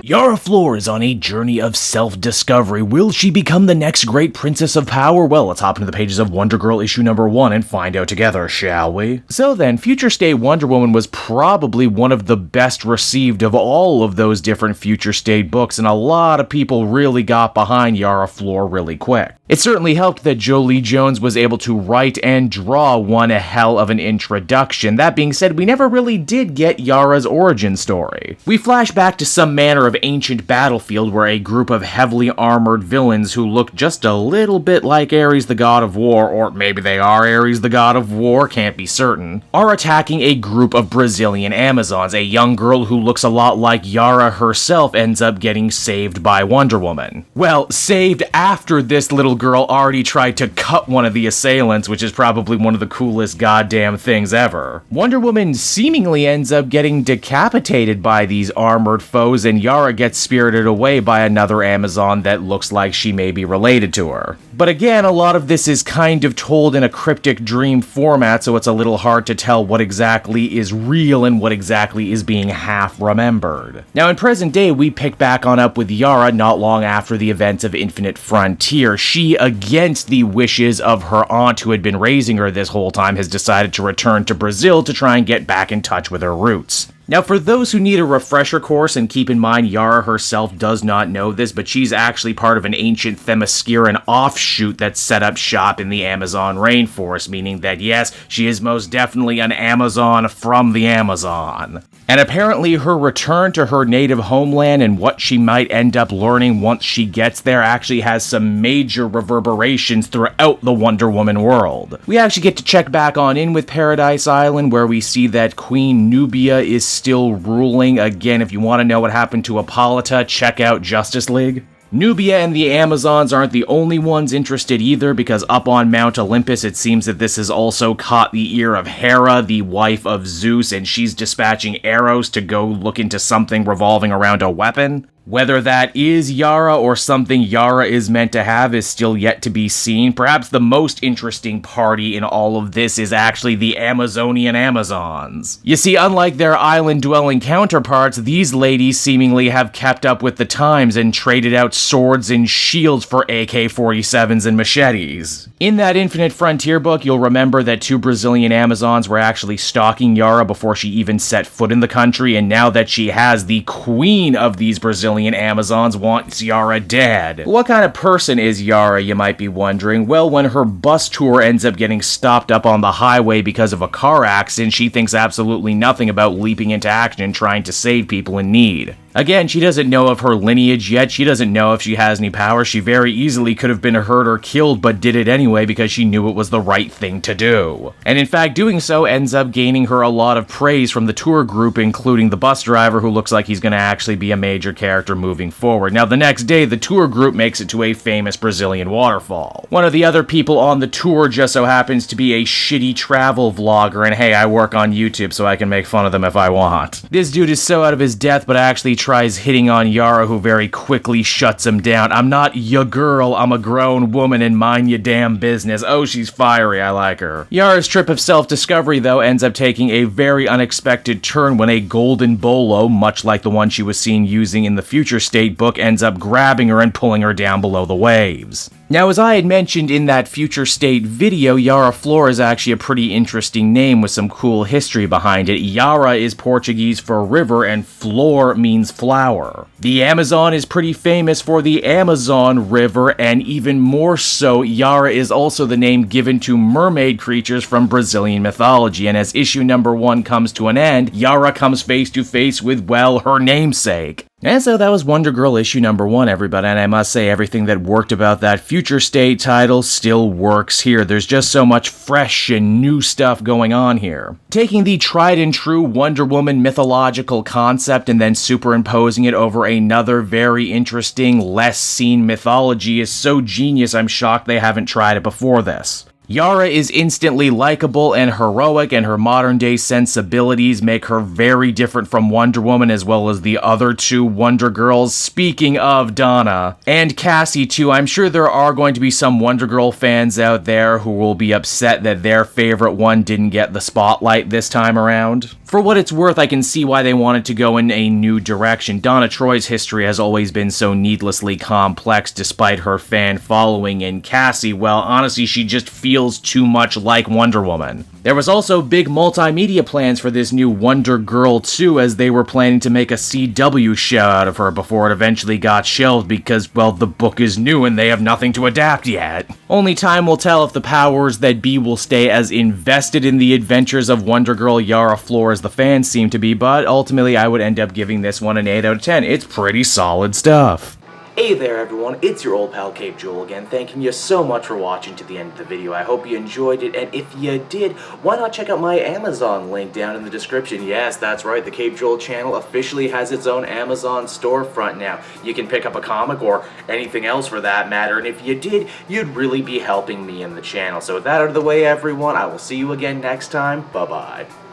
Yara Flor is on a journey of self-discovery. Will she become the next great princess of power? Well, let's hop into the pages of Wonder Girl issue number 1 and find out together, shall we? So then, Future State Wonder Woman was probably one of the best received of all of those different Future State books, and a lot of people really got behind Yara Flor really quick. It certainly helped that Jolie Jones was able to write and draw one hell of an introduction. That being said, we never really did get Yara's origin story. We flash back to some manner of ancient battlefield where a group of heavily armored villains who look just a little bit like Ares the god of war, or maybe they are Ares the god of war, can't be certain, are attacking a group of Brazilian Amazons. A young girl who looks a lot like Yara herself ends up getting saved by Wonder Woman. Well, saved after this little girl already tried to cut one of the assailants, which is probably one of the coolest goddamn things ever. Wonder Woman seemingly ends up getting decapitated by these armored foes, and Yara gets spirited away by another Amazon that looks like she may be related to her. But again, a lot of this is kind of told in a cryptic dream format, so it's a little hard to tell what exactly is real and what exactly is being half remembered. Now, in present day, we pick back on up with Yara not long after the events of Infinite Frontier. She, against the wishes of her aunt who had been raising her this whole time, has decided to return to Brazil to try and get back in touch with her roots. Now, for those who need a refresher course, and keep in mind Yara herself does not know this, but she's actually part of an ancient Themysciran offshoot that set up shop in the Amazon rainforest, meaning that yes, she is most definitely an Amazon from the Amazon. And apparently her return to her native homeland and what she might end up learning once she gets there actually has some major reverberations throughout the Wonder Woman world. We actually get to check back on in with Paradise Island, where we see that Queen Nubia is still ruling. Again, if you want to know what happened to Hippolyta, check out Justice League. Nubia and the Amazons aren't the only ones interested either, because up on Mount Olympus it seems that this has also caught the ear of Hera, the wife of Zeus, and she's dispatching arrows to go look into something revolving around a weapon. Whether that is Yara or something Yara is meant to have is still yet to be seen. Perhaps the most interesting party in all of this is actually the Amazonian Amazons. You see, unlike their island-dwelling counterparts, these ladies seemingly have kept up with the times and traded out swords and shields for AK-47s and machetes. In that Infinite Frontier book, you'll remember that 2 Brazilian Amazons were actually stalking Yara before she even set foot in the country, and now that she has, the queen of these Brazilian Amazons wants Yara dead. What kind of person is Yara, you might be wondering? Well, when her bus tour ends up getting stopped up on the highway because of a car accident, she thinks absolutely nothing about leaping into action and trying to save people in need. Again, she doesn't know of her lineage yet, she doesn't know if she has any power, she very easily could have been hurt or killed, but did it anyway because she knew it was the right thing to do. And in fact, doing so ends up gaining her a lot of praise from the tour group, including the bus driver, who looks like he's going to actually be a major character moving forward. Now, the next day, the tour group makes it to a famous Brazilian waterfall. One of the other people on the tour just so happens to be a shitty travel vlogger, and hey, I work on YouTube, so I can make fun of them if I want. This dude is so out of his depth, but actually tries hitting on Yara, who very quickly shuts him down. I'm not your girl, I'm a grown woman and mind your damn business. Oh, she's fiery, I like her. Yara's trip of self-discovery, though, ends up taking a very unexpected turn when a golden bolo, much like the one she was seen using in the Future State book, ends up grabbing her and pulling her down below the waves. Now, as I had mentioned in that Future State video, Yara Flor is actually a pretty interesting name with some cool history behind it. Yara is Portuguese for river, and Flor means flower. The Amazon is pretty famous for the Amazon River, and even more so, Yara is also the name given to mermaid creatures from Brazilian mythology, and as issue number 1 comes to an end, Yara comes face to face with, well, her namesake. And so that was Wonder Girl issue number 1, everybody, and I must say everything that worked about that Future State title still works here. There's just so much fresh and new stuff going on here. Taking the tried and true Wonder Woman mythological concept and then superimposing it over another very interesting, less seen mythology is so genius I'm shocked they haven't tried it before this. Yara is instantly likable and heroic, and her modern-day sensibilities make her very different from Wonder Woman as well as the other two Wonder Girls. Speaking of Donna. And Cassie, too. I'm sure there are going to be some Wonder Girl fans out there who will be upset that their favorite one didn't get the spotlight this time around. For what it's worth, I can see why they wanted to go in a new direction. Donna Troy's history has always been so needlessly complex despite her fan following, and Cassie, well, honestly, she just feels too much like Wonder Woman. There was also big multimedia plans for this new Wonder Girl 2, as they were planning to make a CW show out of her before it eventually got shelved because, well, the book is new and they have nothing to adapt yet. Only time will tell if the powers that be will stay as invested in the adventures of Wonder Girl Yara Flor as the fans seem to be, but ultimately I would end up giving this one an 8 out of 10. It's pretty solid stuff. Hey there everyone, it's your old pal Cape Joel again, thanking you so much for watching to the end of the video. I hope you enjoyed it, and if you did, why not check out my Amazon link down in the description. Yes, that's right, the Cape Joel channel officially has its own Amazon storefront now. You can pick up a comic or anything else for that matter, and if you did, you'd really be helping me in the channel. So with that out of the way everyone, I will see you again next time. Bye-bye.